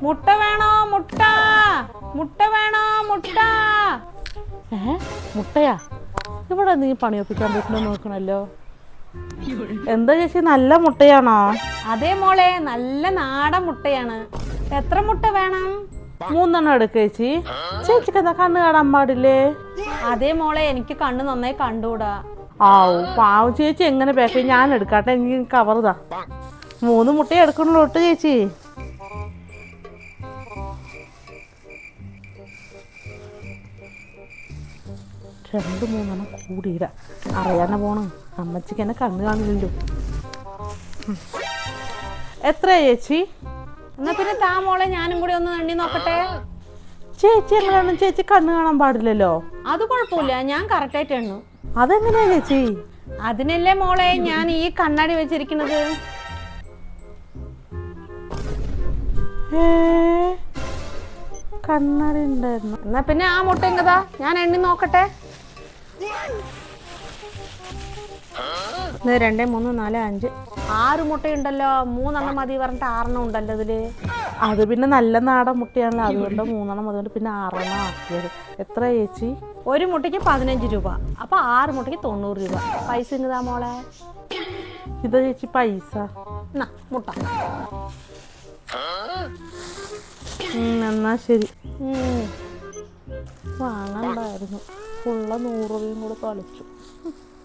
മുട്ട വേണോ മുട്ട? മുട്ട വേണോ മുട്ട? മുട്ടയാ? ഇവിടെ നീ പണിയൊപ്പിക്കാൻ പറ്റുന്ന നോക്കണല്ലോ. എന്താ ചേച്ചി, നല്ല മുട്ടയാണോ? അതെ മോളെ, നല്ല നാടൻ മുട്ടയാണ്. എത്ര മുട്ട വേണം? 3 എടുക്ക ചേച്ചി. ചേച്ചിക്ക് എന്താ കണ്ണ് കാണാൻ പാടില്ലേ? അതേ മോളെ, എനിക്ക് കണ്ണ് നന്നായി കണ്ടുകൂടാ. ആവു പാവം ചേച്ചി, എങ്ങനെ പാക്ക്? ഞാൻ എടുക്കാട്ടെ, എനിക്ക് കവറുതാ. 3 മുട്ട എടുക്കണുള്ളൂ കേട്ടോ ചേച്ചി. 2-3 കൂടിയില്ല. അറിയാനാ പോണ്, അമ്മച്ചിക്ക് എന്നെ കണ്ണ് കാണില്ലല്ലോ. എത്രയാ ചേച്ചി? എന്നാ പിന്നെ താ മോളെ, ഞാനും കൂടി ഒന്ന് എണ്ണി നോക്കട്ടെ. ചേച്ചി എങ്ങനെയാണ്? ചേച്ചി കണ്ണ് കാണാൻ പാടില്ലല്ലോ. അത് കുഴപ്പമില്ല, ഞാൻ കറക്റ്റായിട്ട് എണ്ണു. അതെങ്ങനെയാ ചേച്ചി? അതിനല്ലേ മോളെ ഞാൻ ഈ കണ്ണാടി വെച്ചിരിക്കുന്നത്. കണ്ണാടി ഉണ്ടായിരുന്നു. എന്നാ പിന്നെ ആ മുട്ട എങ്ങതാ, ഞാൻ എണ്ണി നോക്കട്ടെ. 1 2 3 4 5 6 മുട്ടയുണ്ടല്ലോ. 3 മതി പറഞ്ഞിട്ട് 6 ഉണ്ടല്ലോ ഇതില്. അത് പിന്നെ നല്ല നാടൻ മുട്ടയാണല്ലോ, അതുകൊണ്ട് 3 അതുകൊണ്ട് പിന്നെ 6 ആക്കിയത്. എത്ര ചേച്ചി? ഒരു മുട്ടയ്ക്ക് 15 രൂപ. അപ്പൊ 6 മുട്ടയ്ക്ക് 90 രൂപ. പൈസ ഇങ്ങതാ മോളെ. ഇതാ ചേച്ചി പൈസ. എന്നാ മുട്ട. എന്നാ ശരി. വാങ്ങണ്ടായിരുന്നു. ഉള്ള 100 രൂപയും കൂടെ കളിച്ചു.